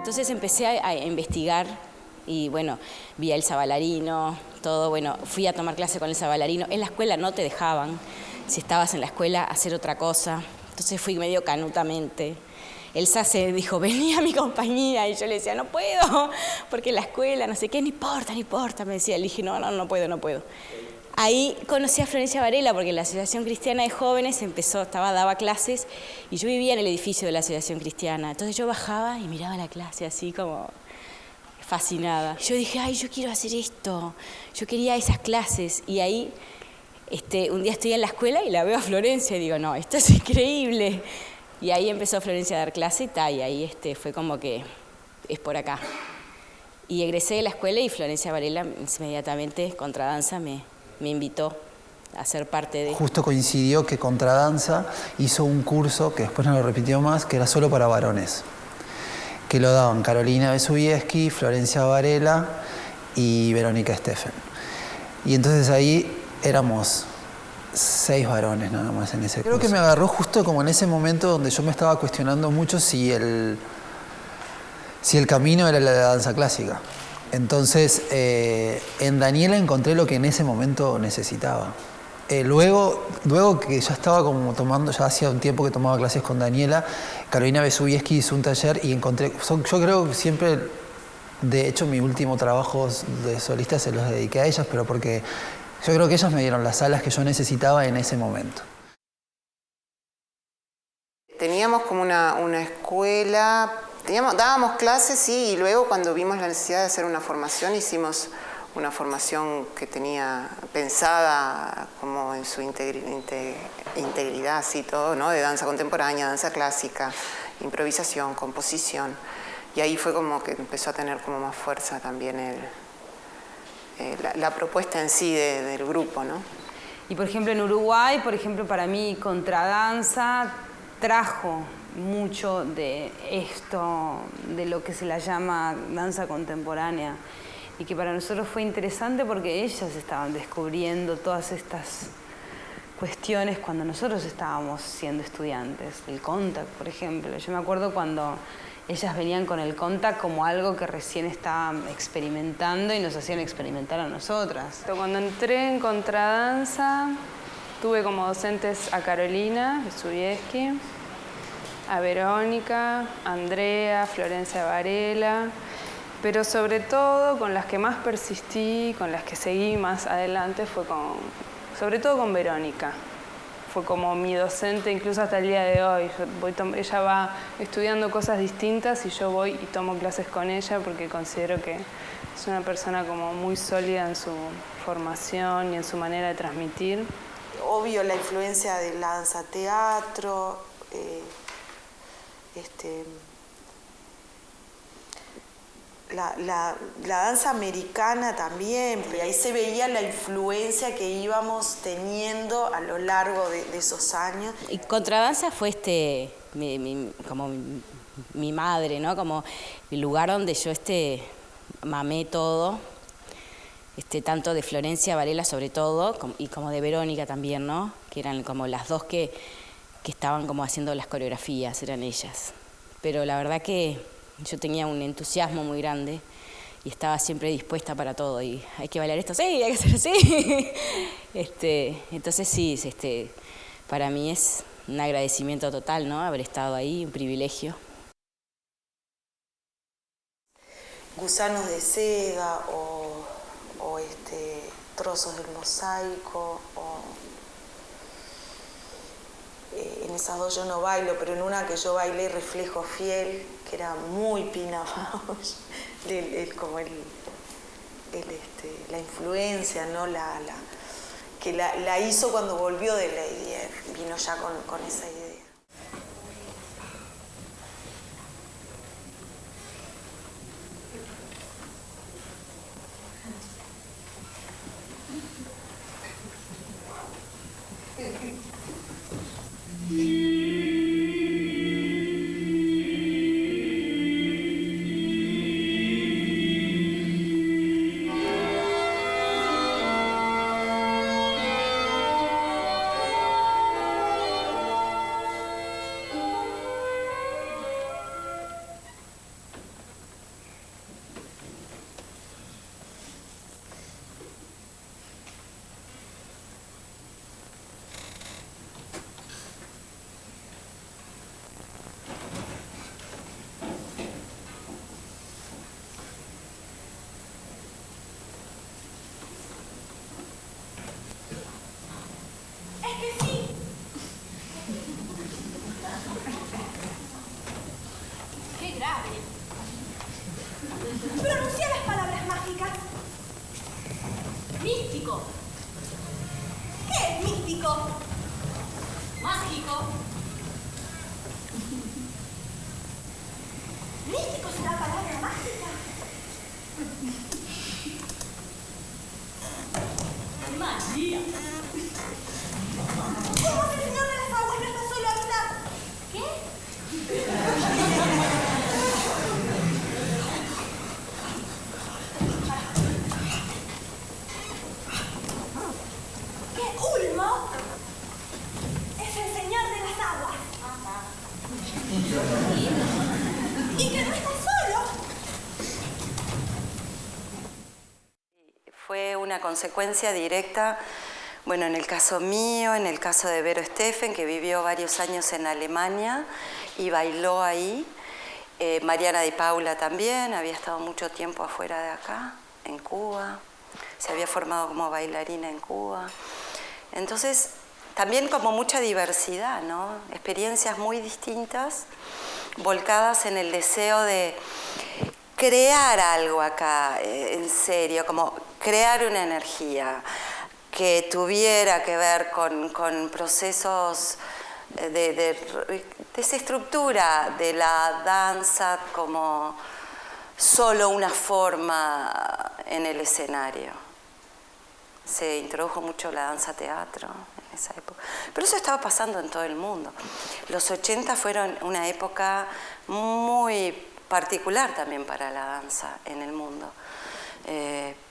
Entonces empecé a investigar y bueno, vi a Elsa Ballarino, todo, bueno, fui a tomar clase con Elsa Ballarino. En la escuela no te dejaban, si estabas en la escuela, hacer otra cosa. Entonces fui medio canutamente. Elsa se dijo, vení a mi compañía, y yo le decía, no puedo, porque en la escuela, no sé qué, no importa, me decía. Le dije, no puedo. Ahí conocí a Florencia Varela, porque la Asociación Cristiana de Jóvenes daba clases, y yo vivía en el edificio de la Asociación Cristiana. Entonces yo bajaba y miraba la clase así como fascinada. Yo dije, ay, yo quiero hacer esto, yo quería esas clases. Y ahí, un día estoy en la escuela y la veo a Florencia y digo, no, esto es increíble. Y ahí empezó Florencia a dar clase y ahí fue como que es por acá. Y egresé de la escuela y Florencia Varela inmediatamente, Contradanza, me invitó a ser parte de... Justo coincidió que Contradanza hizo un curso, que después no lo repitió más, que era solo para varones, que lo daban Carolina Besubiesky, Florencia Varela y Verónica Steffen. Y entonces ahí éramos 6 varones nada más en ese curso. Creo que me agarró justo como en ese momento donde yo me estaba cuestionando mucho si el camino era la danza clásica. Entonces, en Daniela encontré lo que en ese momento necesitaba. Luego que ya estaba como tomando, ya hacía un tiempo que tomaba clases con Daniela, Carolina Besubiesky hizo un taller y encontré, yo creo que siempre, de hecho mi último trabajo de solista se los dediqué a ellas, pero porque yo creo que ellas me dieron las alas que yo necesitaba en ese momento. Teníamos como una escuela, dábamos clases, sí, y luego cuando vimos la necesidad de hacer una formación, hicimos una formación que tenía pensada como en su integridad, así todo, ¿no? De danza contemporánea, danza clásica, improvisación, composición. Y ahí fue como que empezó a tener como más fuerza también la propuesta en sí del grupo, ¿no? Y por ejemplo en Uruguay, para mí Contradanza trajo mucho de esto, de lo que se la llama danza contemporánea, y que para nosotros fue interesante porque ellas estaban descubriendo todas estas cuestiones cuando nosotros estábamos siendo estudiantes. El contact, por ejemplo. Yo me acuerdo cuando ellas venían con el contact como algo que recién estaban experimentando y nos hacían experimentar a nosotras. Cuando entré en Contradanza, tuve como docentes a Carolina Besubiesky, a Verónica, a Andrea, Florencia Varela, pero sobre todo con las que más persistí, con las que seguí más adelante, sobre todo con Verónica. Fue como mi docente incluso hasta el día de hoy. Ella va estudiando cosas distintas y yo voy y tomo clases con ella porque considero que es una persona como muy sólida en su formación y en su manera de transmitir. Obvio la influencia de la danza teatro, la danza americana también, y ahí se veía la influencia que íbamos teniendo a lo largo de esos años. Y Contradanza fue como mi madre, ¿no? Como el lugar donde yo mamé todo, tanto de Florencia Varela sobre todo, y como de Verónica también, ¿no? Que eran como las dos que estaban como haciendo las coreografías, eran ellas. Pero la verdad que yo tenía un entusiasmo muy grande y estaba siempre dispuesta para todo. Y hay que bailar esto, sí, hay que hacer así. Entonces sí, para mí es un agradecimiento total, ¿no? Haber estado ahí, un privilegio. Gusanos de seda o trozos del mosaico en esas dos yo no bailo, pero en una que yo bailé, Reflejo Fiel, que era muy Pina Bausch, la influencia, ¿no? Que la hizo cuando volvió de Lady F, vino ya con esa idea. Místico. ¿Qué es místico? Mágico. ¿Místico es una palabra mágica? Magia. ¿Cómo el señor de las aguas no está solo ahorita? ¿Qué? ¿Qué? ¿Ulmo? Es el señor de las aguas. Ajá. ¿Y que no está solo? Fue una consecuencia directa, bueno, en el caso mío, en el caso de Vero Steffen, que vivió varios años en Alemania y bailó ahí. Mariana Di Paula también, había estado mucho tiempo afuera de acá, en Cuba. Se había formado como bailarina en Cuba. Entonces, también como mucha diversidad, ¿no? Experiencias muy distintas, volcadas en el deseo de crear algo acá, en serio, como crear una energía que tuviera que ver con procesos de desestructura de la danza como solo una forma en el escenario. Se introdujo mucho la danza teatro en esa época. Pero eso estaba pasando en todo el mundo. Los 80 fueron una época muy particular también para la danza en el mundo.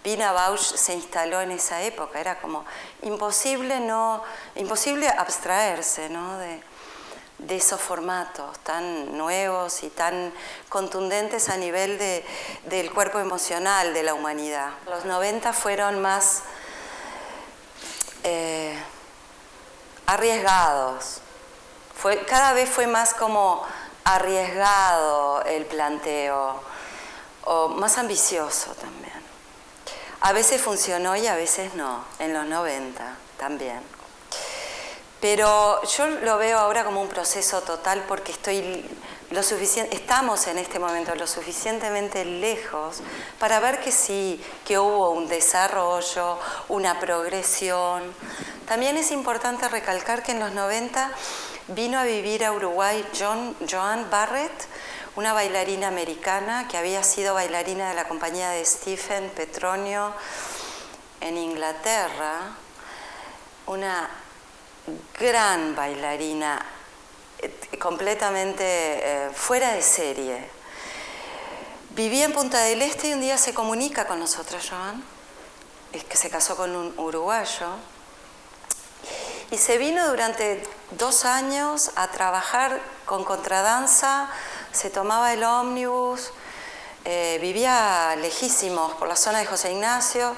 Pina Bausch se instaló en esa época, era como imposible abstraerse, ¿no? de esos formatos tan nuevos y tan contundentes a nivel del cuerpo emocional de la humanidad. Los 90 fueron más arriesgados, cada vez fue más como arriesgado el planteo, o más ambicioso también. A veces funcionó y a veces no, en los 90 también. Pero yo lo veo ahora como un proceso total porque estamos en este momento lo suficientemente lejos para ver que sí, que hubo un desarrollo, una progresión. También es importante recalcar que en los 90 vino a vivir a Uruguay Joan Barrett, una bailarina americana que había sido bailarina de la compañía de Stephen Petronio en Inglaterra, una gran bailarina, completamente fuera de serie. Vivía en Punta del Este y un día se comunica con nosotros, Joan, que se casó con un uruguayo, y se vino durante 2 años a trabajar con contradanza, se tomaba el ómnibus, vivía lejísimos por la zona de José Ignacio,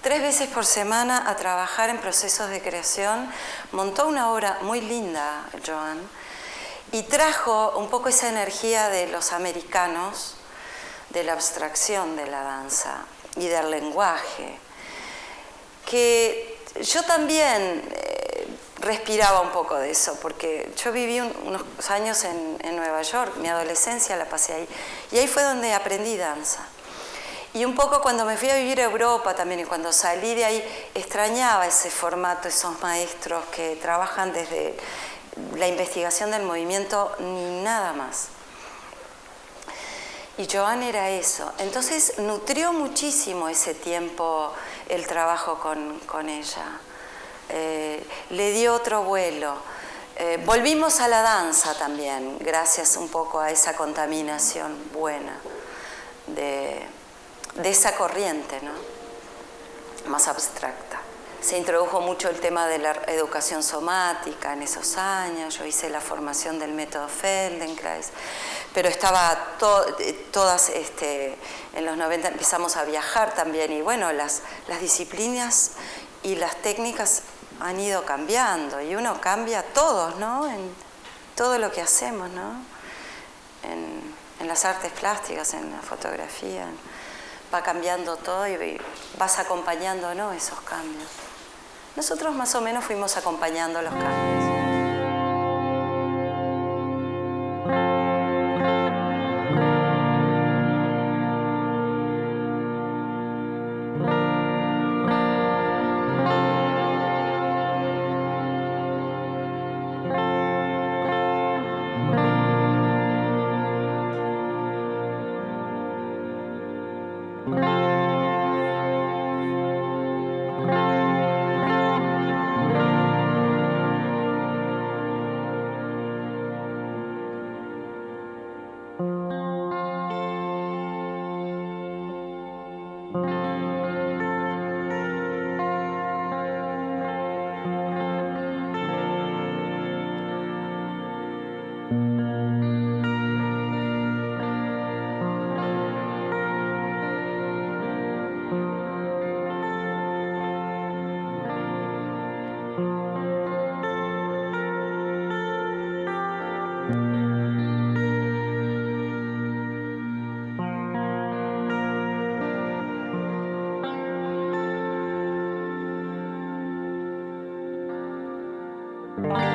3 veces por semana a trabajar en procesos de creación. Montó una obra muy linda, Joan, y trajo un poco esa energía de los americanos, de la abstracción de la danza y del lenguaje, que yo también respiraba un poco de eso, porque yo viví unos años en Nueva York, mi adolescencia la pasé ahí, y ahí fue donde aprendí danza. Y un poco cuando me fui a vivir a Europa también, y cuando salí de ahí, extrañaba ese formato, esos maestros que trabajan desde la investigación del movimiento, ni nada más. Y Joan era eso. Entonces nutrió muchísimo ese tiempo el trabajo con ella. Le dio otro vuelo. Volvimos a la danza también, gracias un poco a esa contaminación buena de esa corriente, ¿no? Más abstracta. Se introdujo mucho el tema de la educación somática en esos años. Yo hice la formación del método Feldenkrais, pero estaba todas, en los 90 empezamos a viajar también, y bueno, las disciplinas y las técnicas han ido cambiando, y uno cambia todos, ¿no? En todo lo que hacemos, ¿no? En las artes plásticas, en la fotografía, va cambiando todo y vas acompañando, ¿no? Esos cambios. Nosotros más o menos fuimos acompañando los cambios. Gracias.